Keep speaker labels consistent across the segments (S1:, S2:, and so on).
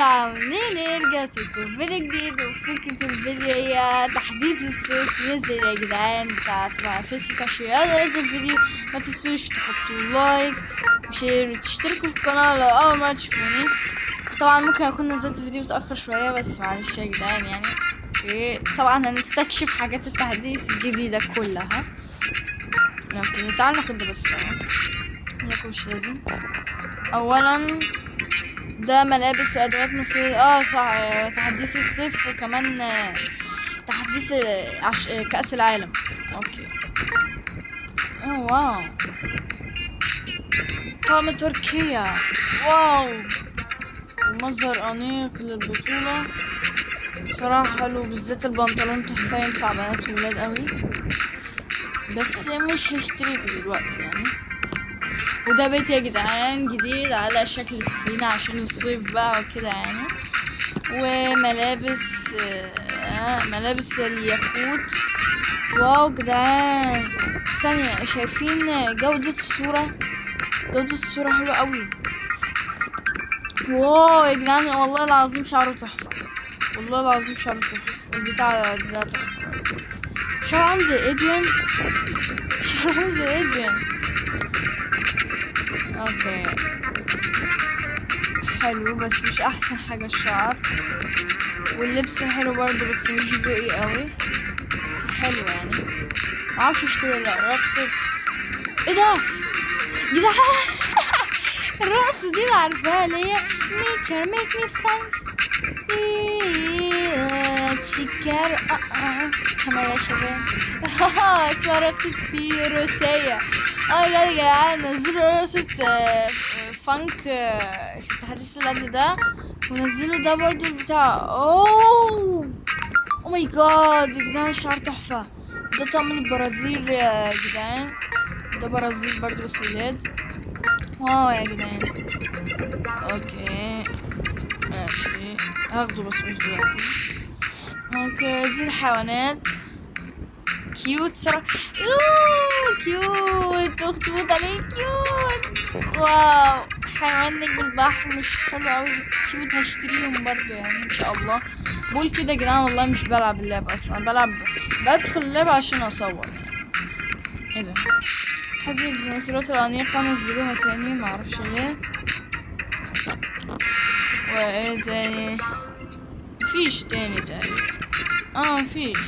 S1: عاملين ايه؟ رجعت لكم فيديو جديد، وفكرة الفيديو هي تحديث الصيف نزل يا جدعان بتاع 15 يلا نزل الفيديو. ما تنسوش تحطوا لايك وشير وتشتركوا في القناة لو أول مرة تشوفوني. طبعا ممكن أكون نزلت فيديو متأخر شوية بس معلش يا جدعان يعني. طبعا هنستكشف حاجات التحديث الجديدة كلها. اوكي تعال ناخد ده بس بقى، مش لازم. اولا ده ملابس وادوات موسيقى صح، تحديث الصيف وكمان تحديث كأس العالم. اوكي واو، قامة تركيا، واو منظر انيق للبطولة صراحة حلو، بالذات البنطلون تحفة ينفع بنات وولاد قوي، بس مش هشتريه دلوقتي يعني. وده بيت يا جدعان جديد على شكل سفينة عشان الصيف بقى وكده يعني. وملابس ملابس اليخوت. واو جدعان، ثانية شايفين جودة الصورة؟ جودة الصورة حلوة قوي. واو يا جدعان والله العظيم شعره تحفة، والله العظيم شعره تحفة، البتاع ده تحفة. شعره عامل زي ادريان، شعره عامل زي ادريان. اوكي حلو بس مش احسن حاجة الشعر، واللبس حلو برضو بس مش ذوقي قوي، بس حلو يعني. معرفش اشتري لا رقصة. ايه ده جدعان؟ الرقصة دي اللي عارفاها اللي هي make me fun تشيكار كمان يا شباب. اسمها رقصة في روسية. يا جدعان نزلوا رقصة فانك في التحديث اللي قبل ده، ونزلوا ده برضو البتاع. او ماي جاد يا جدعان الشعر تحفة. ده طقم البرازيل يا جدعان، ده برازيل برضو بس ولاد. واو يا جدعان. اوكي ماشي هاخده بس مش دلوقتي. اوكي دي الحيوانات كيوت صراحة. كيوت اخطبوط عليه كيوت. واو حيوان نجم البحر مش حلو قوي بس كيوت، هشتريهم برضو يعني ان شاء الله. بقول كده يا جدعان والله مش بلعب اللعب اصلا، بدخل اللعب عشان اصور. ايه ده؟ حزب الديناصورات الانيقة نزلوها تاني معرفش ليه. وايه تاني؟ مفيش تاني تقريبا. مفيش.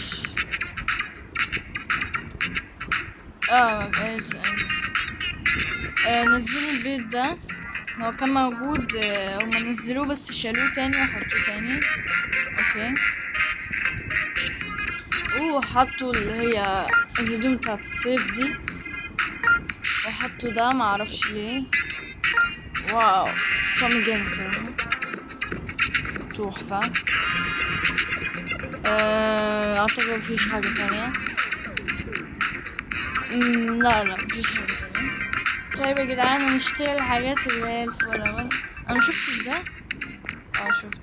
S1: ايه تاني؟ نزلوا البيت ده، هو كان موجود هما نزلوه بس شالوه تاني وحطوه تاني. اوكي حطوا اللي هي الهدوم بتاعت الصيف دي، وحطوا ده معرفش ليه. واو طعم جامد صراحة تحفة. اعتقد مفيش حاجة تانية. لا مفيش حاجة تانية. طيب يا جدعان هنشتري الحاجات اللي هي الفولة. انا مشفتش ده. شفت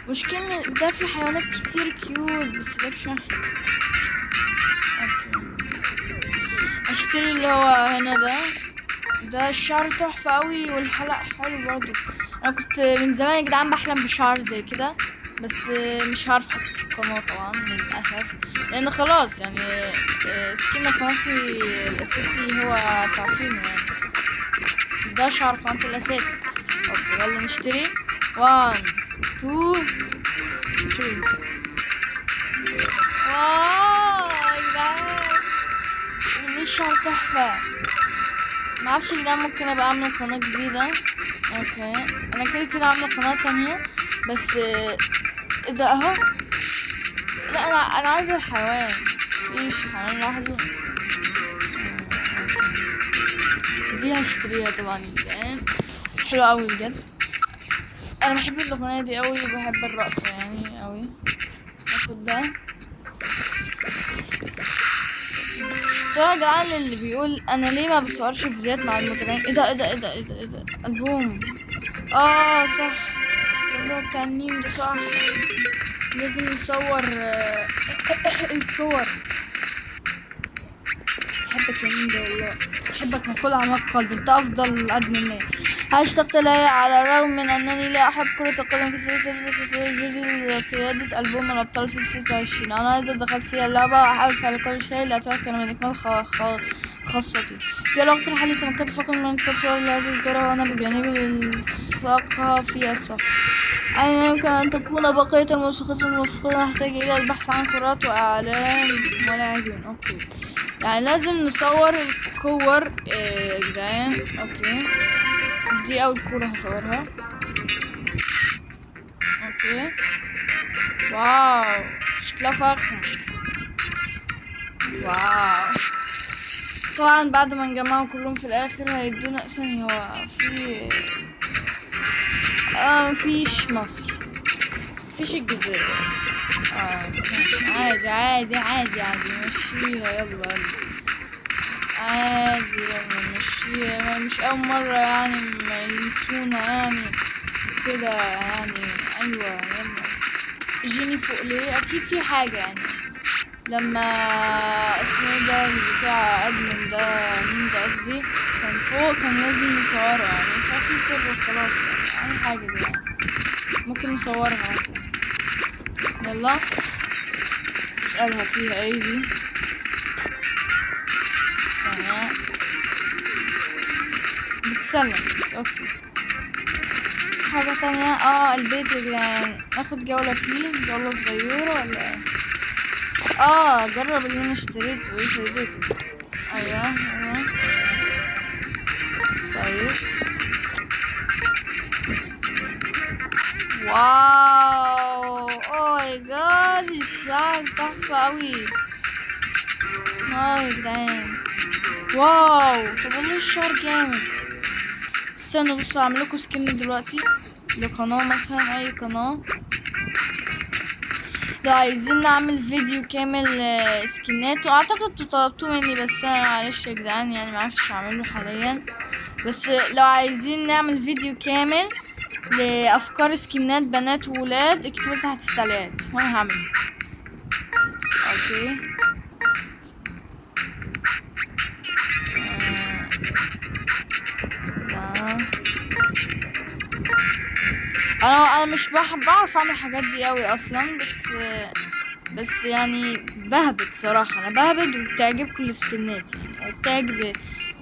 S1: مشكلة ده في حيوانات كتير كيوت بس ده بشحن. اوكي اشتري اللي هو هنا ده الشعر تحفة قوي والحلق حلو برضو. انا كنت من زمان يا جدعان بحلم بشعر زي كده بس مش عارف احطه في القناة طبعا للأسف، لان خلاص يعني سكين قناتي الاساسي هو تعرفينه يعني، ده شعر قناتي الاساسي. اوكي يلا نشتري 1 2 3. واو يا جدعان الشعر تحفة. معرفش يا جدعان ممكن ابقى اعمل قناة جديدة. اوكي انا كده عاملة قناة تانية بس ايه ده اهو. لا انا عايزة الحيوان، مفيش حيوان لوحده. دي هشتريها طبعا جدا، حلوة اوي بجد. انا بحب الاغنية دي اوي وبحب الرقصة يعني اوي. اخد ده. يا جدعان اللي بيقول انا ليه ما بصورش فيديوهات مع المتابعين، ايه ده البوم. صح اللي هو بتاع النيم ده صح، لازم نصور الصور. بحبك يا مين ده والله، بحبك من كل اعماق قلبي، انت افضل ادمن ليا. اشتقت لها على الرغم من أنني لا أحب كرة القدم كثيرا. سبب جزء قيادة ألبوم الأبطال في 26. أنا أيضا دخلت في اللعبة وأحاول فعل كل شيء لأتمكن من إكمال خاصتي. في الوقت الحالي تمكنت فقط من إنتقال صور لهذه الكرة وأنا بجانبي للصقها في الصف. أين يمكن أن تكون بقية الموسيقى الموسيقية؟ نحتاج إلى البحث عن كرات وأعلام ولاعبين. أوكي، يعني لازم نصور الكور يا جدعان. أوكي، دي أول كورة هصورها. أوكي، واو شكلها فخم. واو، طبعا بعد ما نجمعهم كلهم في الآخر هيدونا ثانية. هو مفيش مصر، مفيش الجزائر. عادي عادي عادي عادي، مشيها يلا عادي، يلا مشيها. مش أول مرة يعني ما ينسونا يعني كده يعني. أيوة يلا جيني فوق ليه، أكيد في حاجة يعني. لما اسمه ده بتاع أدمن ده، مين ده قصدي، كان فوق كان لازم نصورها يعني، ففي سر خلاص يعني حاجة دي يعني ممكن نصورها مثلا. يلا اسألها فيها ايه دي. تمام بتسلم. اوكي، حاجة تانية البيت يا جدعان، ناخد جولة فيه، جولة صغيرة ولا ايه؟ جرب اللي انا اشتريته. ايه فايدته؟ ايوه طيب. واو اوه ماي جاد، الشعر تحفة اوي. واو يا جدعان، واو. طب والله الشعر جامد. استنوا بصوا اعملكوا سكين دلوقتي لقناة مثلا، اي قناة. لو عايزين نعمل فيديو كامل سكنات، واعتقد انتوا طلبتوه مني بس انا معلش يا جدعان يعني معرفتش اعمله حاليا. بس لو عايزين نعمل فيديو كامل لافكار سكنات بنات وولاد اكتبوا تحت في التعليقات وانا هعمل. اوكي انا مش بعرف اعمل الحاجات دي قوي اصلا، بس يعني بهبد صراحه. انا بهبد وبتعجبكم السكنات يعني، وبتعجب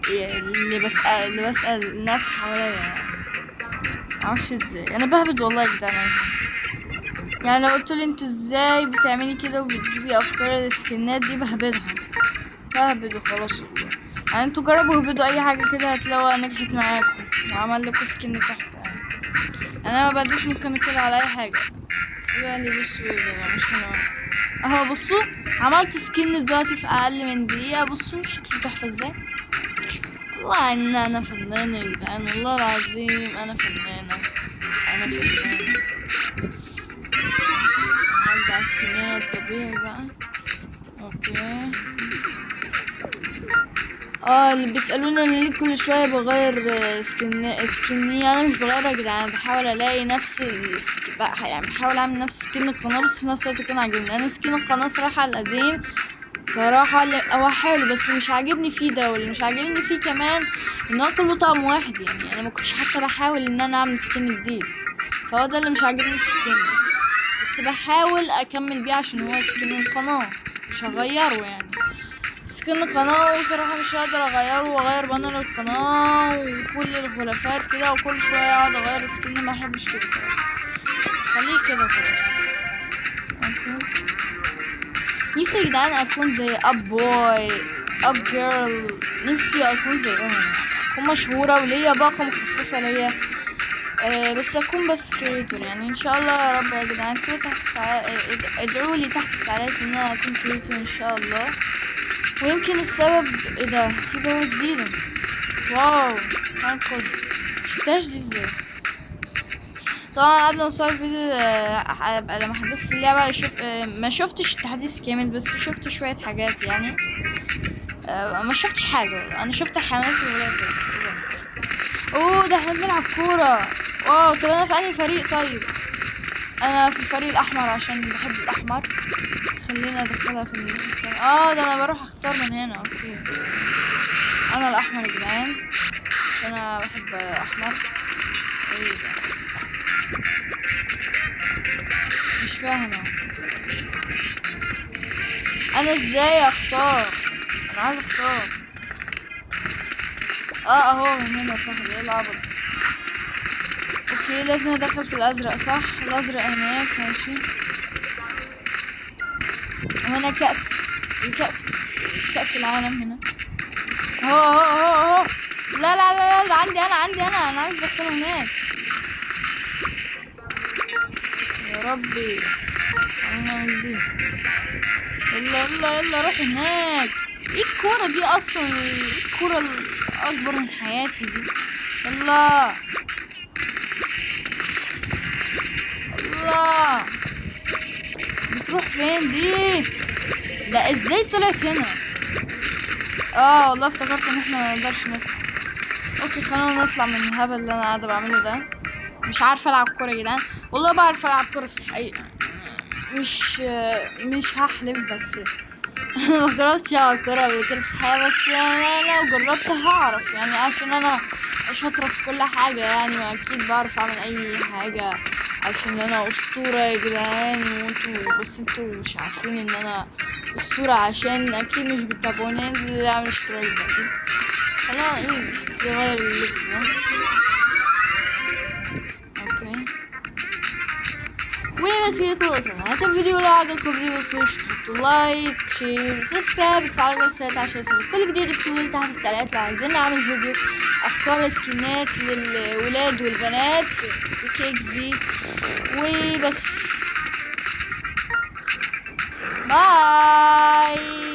S1: اللي بسأل الناس حواليا يعني. معرفش ازاي انا بهبد والله يا جدعان. يعني لو قلتولي انتوا ازاي بتعملي كده وبتجيبي افكار السكنات دي، بهبد وخلاص والله. يعني انتوا جربوا اهبدوا اي حاجه كده هتلاقوها نجحت معاكم وعمل لكم سكن تحفه يعني. انا ما بدوش ممكن كده على اي حاجه يعني. بصوا ده مش اهو، بصوا عملت سكين دلوقتي في اقل من دقيقه. بصوا شكله تحفه ازاي. والله ان انا فنانه يا جدعان، والله العظيم انا فنانه. ارجع سكنات طبيعي بقى. اوكي اللي بيسألونا انا ليه كل شوية بغير سكني. انا مش بغير يا جدعان، بحاول الاقي نفس يعني بحاول اعمل نفس سكن القناة بس في نفس الوقت يكون عاجبني. انا سكن القناة صراحة القديم صراحة هو حلو، بس مش عاجبني فيه ده، واللي مش عاجبني فيه كمان ان هو كله طقم واحد يعني. انا ما كنتش حتى بحاول ان انا اعمل سكن جديد، فهو ده اللي مش عاجبني في السكن، بس بحاول اكمل بيه عشان هو سكن القناة مش هغيره يعني. سكن القناة وصراحة مش هقدر اغيره واغير بانر القناة وكل الغلافات كده، وكل شوية اقعد اغير سكن. ما احبش كده صراحة، خليه كده وخلاص. نفسي يا جدعان اكون زي اب بوي اب جيرل، نفسي اكون زيهم، اكون مشهورة وليا باقة مخصصة ليا. بس اكون بس كريتور يعني ان شاء الله يا رب يا جدعان. ادعوا لي تحت في التعليقات ان انا اكون كريتور ان شاء الله. ويمكن السبب ايه ده، في بابا جديدة. واو هنقول شفتهاش دي ازاي. طبعا قبل ما اصور الفيديو لما حدثت اللعبة ما شفتش التحديث كامل، بس شفت شوية حاجات يعني. ما شفتش حاجة، انا شفت حماس الولاد بس. ده احنا بنلعب كورة. واو، طب انا في انهي فريق؟ طيب انا في الفريق الاحمر عشان بحب الاحمر. خلينا ادخلها في ده انا بروح اختار من هنا. اوكي انا الاحمر يا جدعان، انا بحب احمر. ايه ده؟ مش فاهمة انا ازاي اختار. انا عايز اختار. اهو من هنا صح. ايه العبط؟ اوكي لازم ادخل في الازرق صح. الازرق هناك ماشي. وهنا كأس. الكأس. كأس العالم هنا. اهو. لا ده عندي انا عايز ادخله هناك. يا ربي انا دي. يلا روح هناك. ايه الكورة دي اصلا؟ ايه الكورة الاكبر من حياتي دي؟ يلا بتروح فين دي؟ ده ازاي طلعت هنا؟ والله افتكرت ان احنا ما نقدرش نطلع. اوكي خلينا نطلع من الهبل اللي انا قاعده بعمله ده. مش عارفه العب كوره يا جدعان. والله بعرف العب كوره في الحقيقه. مش هحلف بس. ما جربتش العب كوره قبل كده في الحياه. بس يعني لو جربت هعرف يعني عشان انا شاطره في كل حاجه يعني. واكيد بعرف اعمل اي حاجه عشان انا اسطوره يا جدعان. انتوا مش عارفين ان انا اسطوره عشان اكيد مش بتتابعوني. انزل اعمل اشتراك دلوقتي. خلينا ايه بس نغير اللبس ده. اوكي وبس كده وصلنا نهاية الفيديو. لو عجبكم الفيديو متنسوش تحطوا لايك شير سبسكرايب وتفعلوا جرس التنبيهات عشان يوصلكوا كل جديد. اكتبوا لي تحت في التعليقات لو عايزين نعمل فيديو افكار سكنات للولاد والبنات الكيك دي. وبس باي.